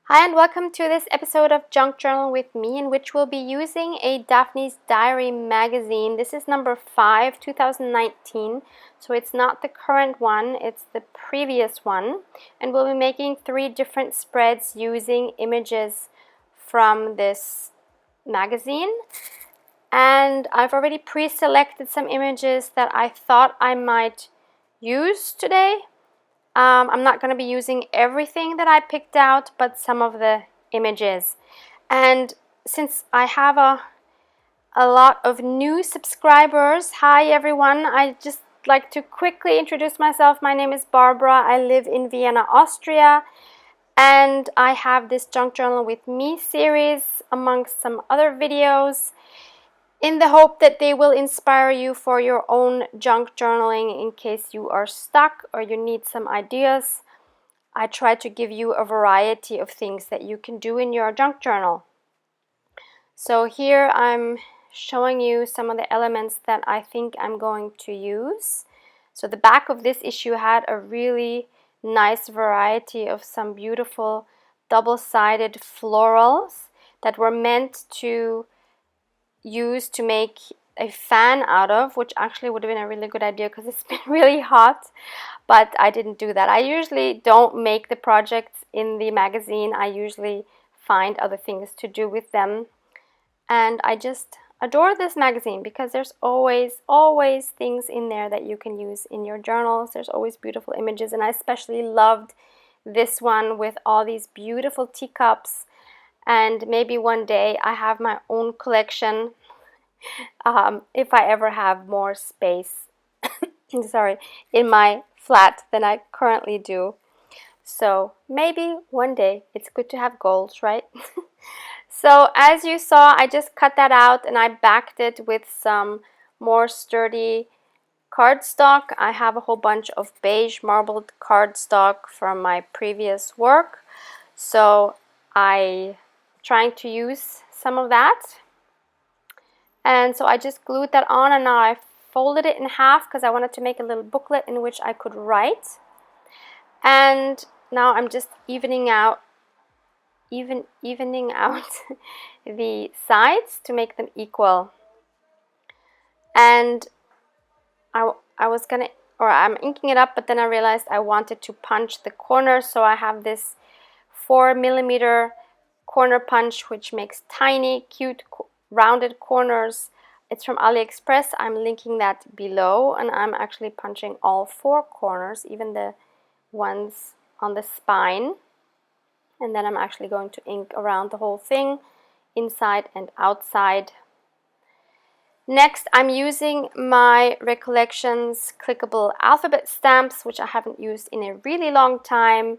Hi and welcome to this episode of Junk Journal with me, in which we'll be using a Daphne's Diary magazine. This is number 5, 2019, so it's not the current one, it's the previous one. And we'll be making 3 different spreads using images from this magazine. And I've already pre-selected some images that I thought I might use today. I'm not going to be using everything that I picked out, but some of the images. And since I have a lot of new subscribers, hi everyone, I just like to quickly introduce myself. My name is Barbara. I live in Vienna, Austria, and I have this Junk Journal with Me series amongst some other videos, in the hope that they will inspire you for your own junk journaling in case you are stuck or you need some ideas. I try to give you a variety of things that you can do in your junk journal. So here I'm showing you some of the elements that I think I'm going to use. So the back of this issue had a really nice variety of some beautiful double-sided florals that were meant to use to make a fan out of, which actually would have been a really good idea because it's been really hot, but I didn't do that. I usually don't make the projects in the magazine. I usually find other things to do with them, and I just adore this magazine because there's always things in there that you can use in your journals. There's always beautiful images, and I especially loved this one with all these beautiful teacups. And maybe one day I have my own collection, if I ever have more space sorry, in my flat than I currently do. So maybe one day. It's good to have goals, right? So as you saw, I just cut that out and I backed it with some more sturdy cardstock. I have a whole bunch of beige marbled cardstock from my previous work, so I'm trying to use some of that. And so I just glued that on, and now I folded it in half because I wanted to make a little booklet in which I could write. And now I'm just evening out the sides to make them equal. And I'm inking it up, but then I realized I wanted to punch the corners, so I have this 4mm corner punch, which makes tiny, cute, rounded corners. It's from Aliexpress. I'm linking that below, and I'm actually punching all 4 corners, even the ones on the spine. And then I'm actually going to ink around the whole thing, inside and outside. Next, I'm using my Recollections clickable alphabet stamps, which I haven't used in a really long time,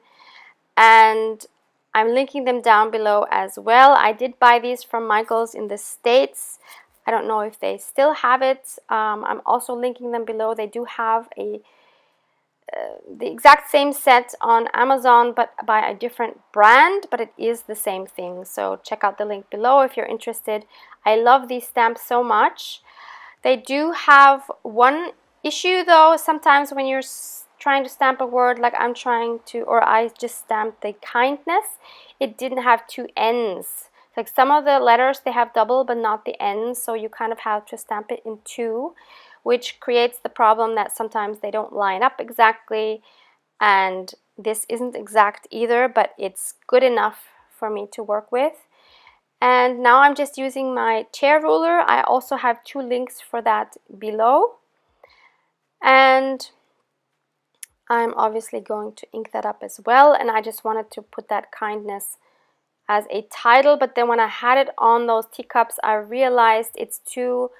and I'm linking them down below as well. I did buy these from Michael's in the States. I don't know if they still have it. I'm also linking them below. They do have the exact same set on Amazon, but by a different brand, but it is the same thing. So check out the link below if you're interested. I love these stamps so much. They do have one issue though. Sometimes when you're trying to stamp a word like I'm trying to, or I just stamped the kindness, it didn't have 2 ends. Like some of the letters, they have double but not the ends, so you kind of have to stamp it in 2, which creates the problem that sometimes they don't line up exactly, and this isn't exact either, but it's good enough for me to work with. And now I'm just using my tear ruler. I also have 2 links for that below, and I'm obviously going to ink that up as well. And I just wanted to put that kindness as a title, but then when I had it on those teacups, I realized it's too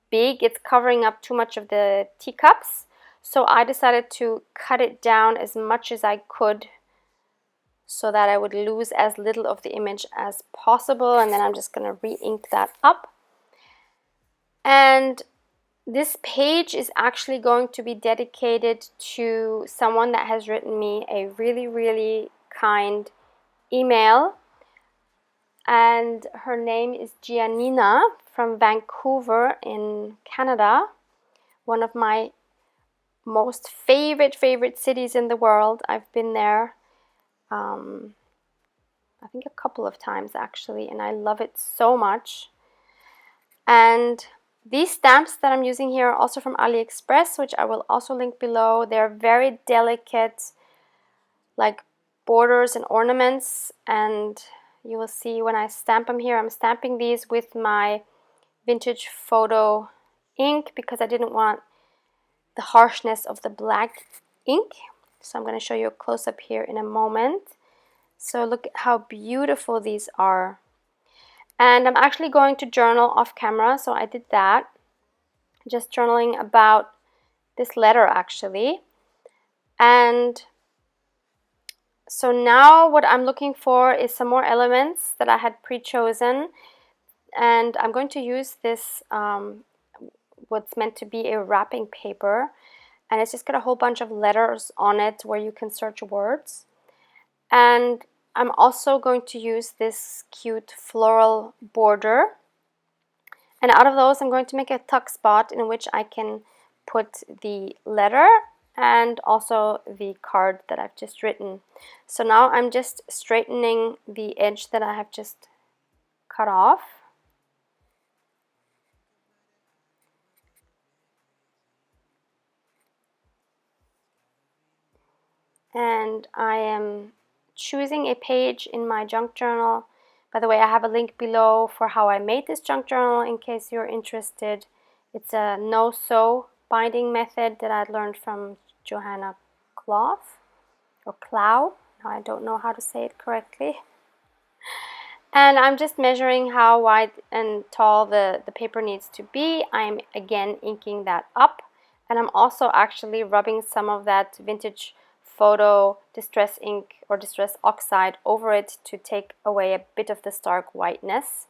big. It's covering up too much of the teacups, so I decided to cut it down as much as I could so that I would lose as little of the image as possible. And then I'm just going to re-ink that up. And this page is actually going to be dedicated to someone that has written me a really kind email, and her name is Giannina from Vancouver in Canada, one of my most favorite cities in the world. I've been there I think a couple of times actually, and I love it so much. And these stamps that I'm using here are also from Aliexpress, which I will also link below. They're very delicate, like borders and ornaments, and you will see when I stamp them here, I'm stamping these with my vintage photo ink because I didn't want the harshness of the black ink. So I'm going to show you a close-up here in a moment. So look at how beautiful these are. And I'm actually going to journal off camera, so I did that. Just journaling about this letter actually. And so now what I'm looking for is some more elements that I had pre-chosen. And I'm going to use this, what's meant to be a wrapping paper. And it's just got a whole bunch of letters on it where you can search words. And I'm also going to use this cute floral border. And out of those, I'm going to make a tuck spot in which I can put the letter and also the card that I've just written. So now I'm just straightening the edge that I have just cut off. And I am choosing a page in my junk journal. By the way, I have a link below for how I made this junk journal in case you're interested. It's a no-sew binding method that I'd learned from Johanna Clough, or Clough. I don't know how to say it correctly. And I'm just measuring how wide and tall the paper needs to be. I'm again inking that up. And I'm also actually rubbing some of that vintage photo distress ink or distress oxide over it to take away a bit of the stark whiteness.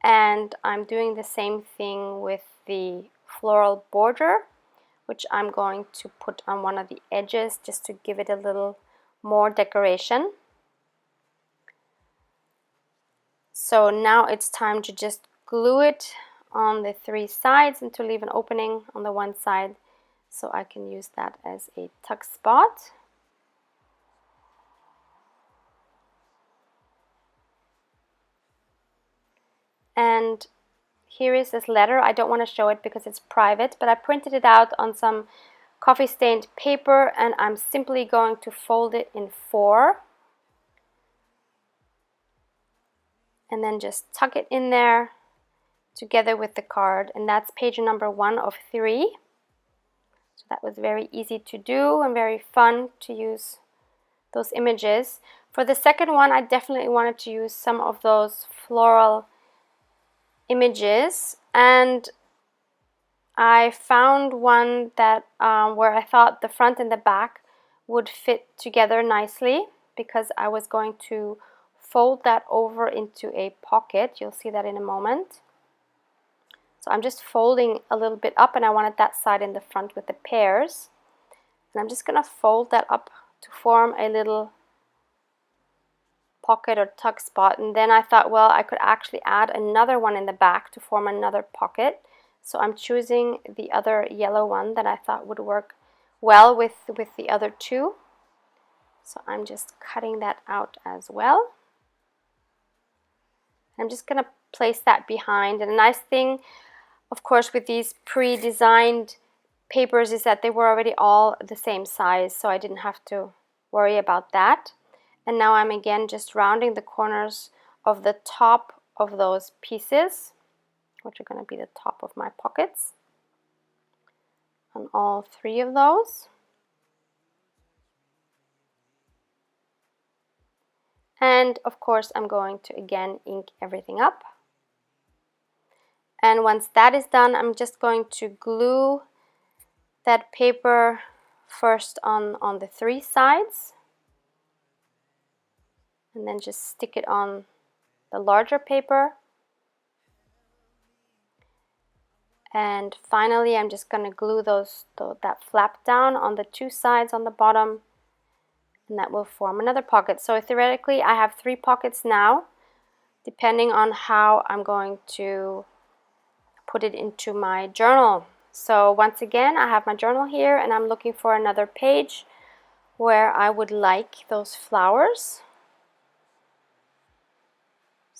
And I'm doing the same thing with the floral border, which I'm going to put on one of the edges just to give it a little more decoration. So now it's time to just glue it on the three sides and to leave an opening on the one side so I can use that as a tuck spot. And here is this letter. I don't want to show it because it's private, but I printed it out on some coffee stained paper and I'm simply going to fold it in 4 and then just tuck it in there together with the card, and that's page number 1 of 3. So that was very easy to do and very fun to use those images. For the second one, I definitely wanted to use some of those floral images, and I found one that where I thought the front and the back would fit together nicely because I was going to fold that over into a pocket. You'll see that in a moment. So I'm just folding a little bit up, and I wanted that side in the front with the pears. And I'm just going to fold that up to form a little pocket or tuck spot. And then I thought, well, I could actually add another one in the back to form another pocket. So I'm choosing the other yellow one that I thought would work well with the other two. So I'm just cutting that out as well. I'm just going to place that behind. And a nice thing, of course, with these pre-designed papers is that they were already all the same size, so I didn't have to worry about that. And now I'm again just rounding the corners of the top of those pieces, which are going to be the top of my pockets, on all 3 of those. And of course, I'm going to again ink everything up. And once that is done, I'm just going to glue that paper first on the 3 sides, and then just stick it on the larger paper. And finally, I'm just going to glue that flap down on the 2 sides on the bottom, and that will form another pocket. So theoretically, I have 3 pockets now, depending on how I'm going to put it into my journal. So once again, I have my journal here, and I'm looking for another page where I would like those flowers.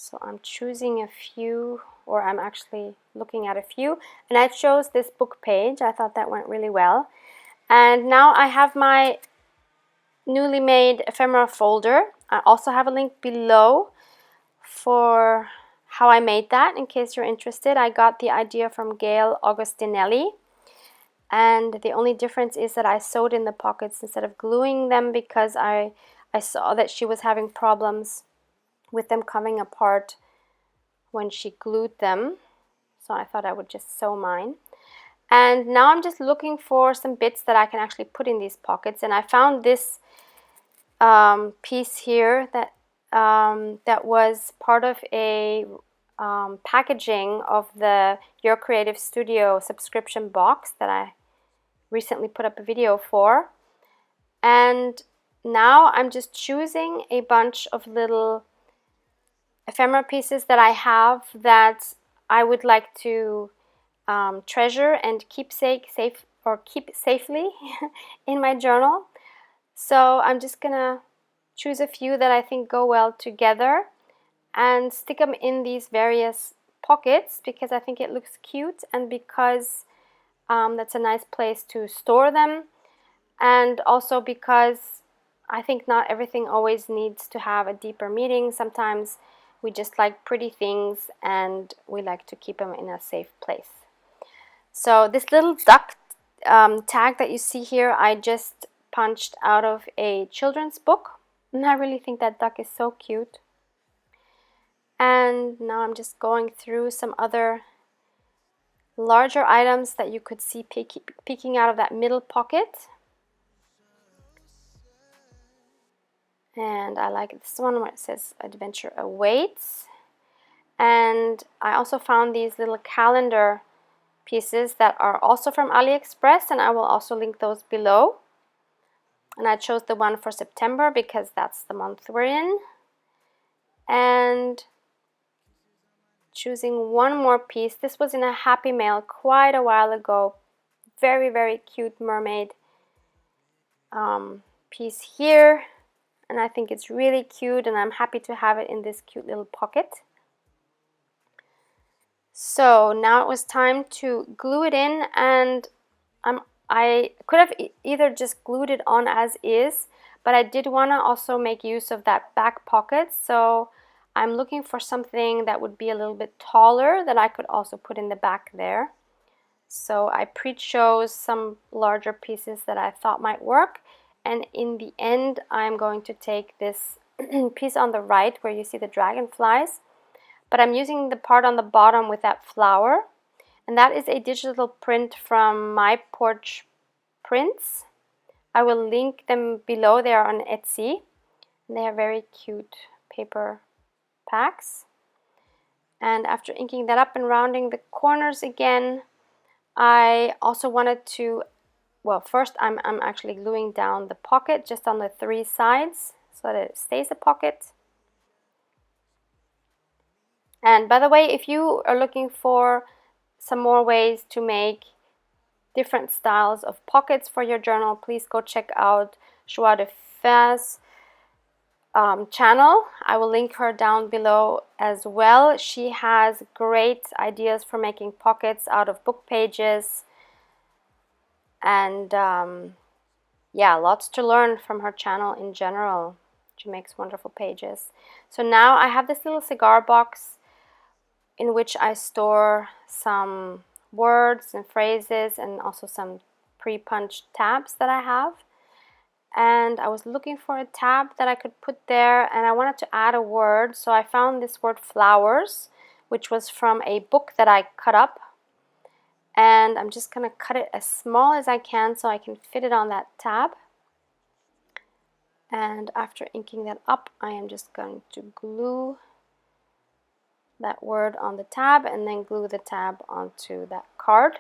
So I'm choosing a few, or I'm actually looking at a few, and I chose this book page. I thought that went really well. And now I have my newly made ephemera folder. I also have a link below for how I made that in case you're interested. I got the idea from Gail Augustinelli, and the only difference is that I sewed in the pockets instead of gluing them, because I saw that she was having problems with them coming apart when she glued them, so I thought I would just sew mine. And now I'm just looking for some bits that I can actually put in these pockets, and I found this piece here that that was part of a packaging of the Your Creative Studio subscription box that I recently put up a video for. And now I'm just choosing a bunch of little ephemera pieces that I have that I would like to treasure and keep safely in my journal. So I'm just gonna choose a few that I think go well together and stick them in these various pockets, because I think it looks cute, and because that's a nice place to store them, and also because I think not everything always needs to have a deeper meaning. Sometimes we just like pretty things and we like to keep them in a safe place. So this little duck tag that you see here, I just punched out of a children's book, and I really think that duck is so cute. And now I'm just going through some other larger items that you could see peeking out of that middle pocket. And I like this one where it says Adventure Awaits. And I also found these little calendar pieces that are also from Aliexpress, and I will also link those below. And I chose the one for September because that's the month we're in. And choosing one more piece. This was in a Happy Mail quite a while ago. Very, very cute mermaid piece here. And I think it's really cute, and I'm happy to have it in this cute little pocket. So now it was time to glue it in, and I could have either just glued it on as is, but I did want to also make use of that back pocket, so I'm looking for something that would be a little bit taller that I could also put in the back there. So I pre-chose some larger pieces that I thought might work, and in the end I'm going to take this piece on the right where you see the dragonflies, but I'm using the part on the bottom with that flower, and that is a digital print from My Porch Prints. I will link them below. They are on Etsy, and they are very cute paper packs. And after inking that up and rounding the corners again, I also wanted to, well, first I'm actually gluing down the pocket just on the 3 sides so that it stays a pocket. And by the way, if you are looking for some more ways to make different styles of pockets for your journal, please go check out Joie de Fez channel. I will link her down below as well. She has great ideas for making pockets out of book pages, and yeah, lots to learn from her channel in general. She makes wonderful pages. So now I have this little cigar box in which I store some words and phrases and also some pre-punched tabs that I have. And I was looking for a tab that I could put there, and I wanted to add a word, so I found this word flowers, which was from a book that I cut up, and I'm just going to cut it as small as I can so I can fit it on that tab. And after inking that up, I am just going to glue that word on the tab and then glue the tab onto that card.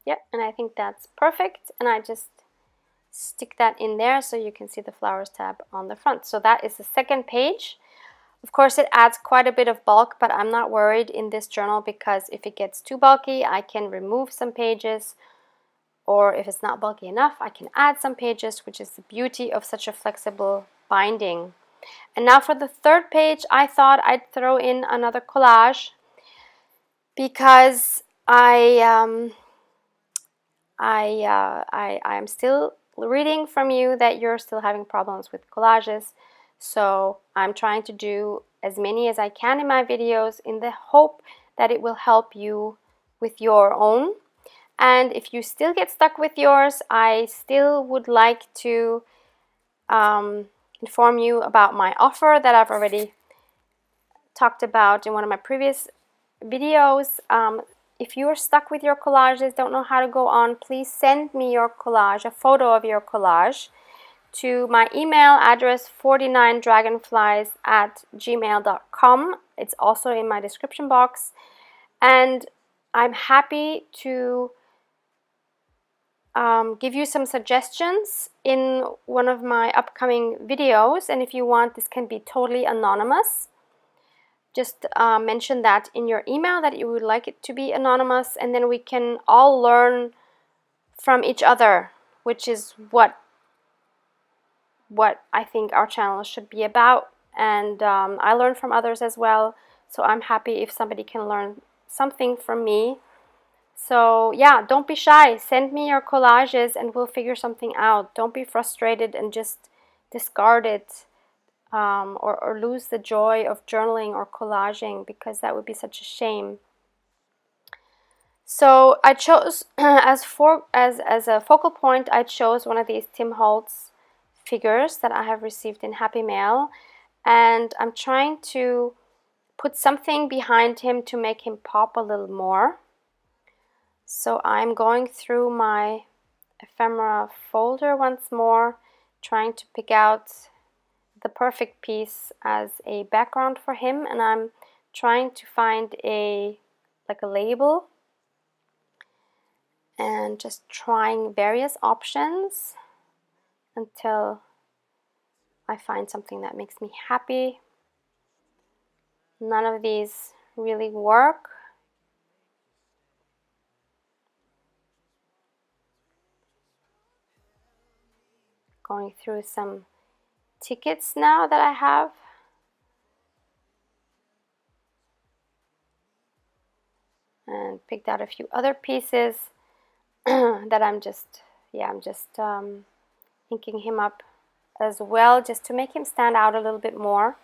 Yep, and I think that's perfect, and I just stick that in there so you can see the flowers tab on the front. So that is the second page. Of course, it adds quite a bit of bulk, but I'm not worried in this journal because if it gets too bulky, I can remove some pages, or if it's not bulky enough, I can add some pages, which is the beauty of such a flexible binding. And now for the third page, I thought I'd throw in another collage because I'm still reading from you that you're still having problems with collages. So I'm trying to do as many as I can in my videos in the hope that it will help you with your own. And if you still get stuck with yours, I still would like to inform you about my offer that I've already talked about in one of my previous videos. If you're stuck with your collages, don't know how to go on, please send me your collage, a photo of your collage, to my email address 49dragonflies@gmail.com. It's also in my description box. And I'm happy to give you some suggestions in one of my upcoming videos. And if you want, this can be totally anonymous. Just mention that in your email that you would like it to be anonymous, and then we can all learn from each other, which is what I think our channel should be about. And I learn from others as well, so I'm happy if somebody can learn something from me. So yeah, don't be shy. Send me your collages and we'll figure something out. Don't be frustrated and just discard it. Or lose the joy of journaling or collaging, because that would be such a shame. So I chose as a focal point, I chose one of these Tim Holtz figures that I have received in Happy Mail, and I'm trying to put something behind him to make him pop a little more. So I'm going through my ephemera folder once more, trying to pick out the perfect piece as a background for him, and I'm trying to find a label and just trying various options until I find something that makes me happy. None of these really work. Going through some tickets now that I have. And picked out a few other pieces that I'm just inking him up as well, just to make him stand out a little bit more.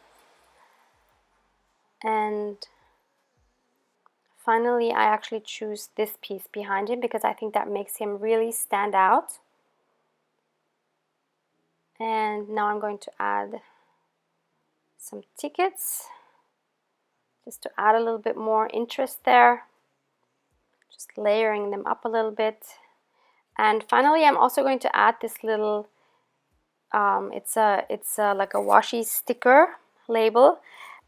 And finally, I actually choose this piece behind him because I think that makes him really stand out. And now I'm going to add some tickets just to add a little bit more interest there, just layering them up a little bit. And finally, I'm also going to add this little it's like a washi sticker label,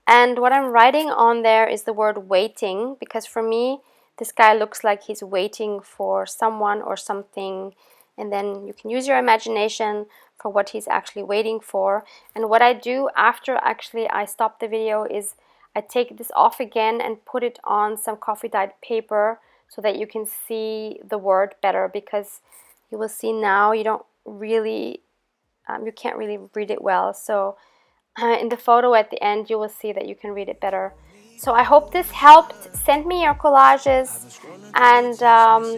and what I'm writing on there is the word waiting, because for me this guy looks like he's waiting for someone or something, and then you can use your imagination for what he's actually waiting for. And what I do after actually I stop the video is I take this off again and put it on some coffee dyed paper so that you can see the word better, because you will see now you don't really you can't really read it well. So in the photo at the end you will see that you can read it better. So I hope this helped. Send me your collages, and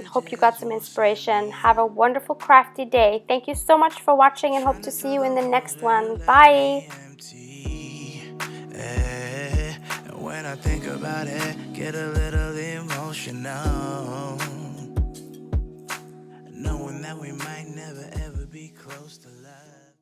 hope you got some inspiration. Have a wonderful crafty day. Thank you so much for watching, and hope to see you in the next one. Bye. When I think about it, get a little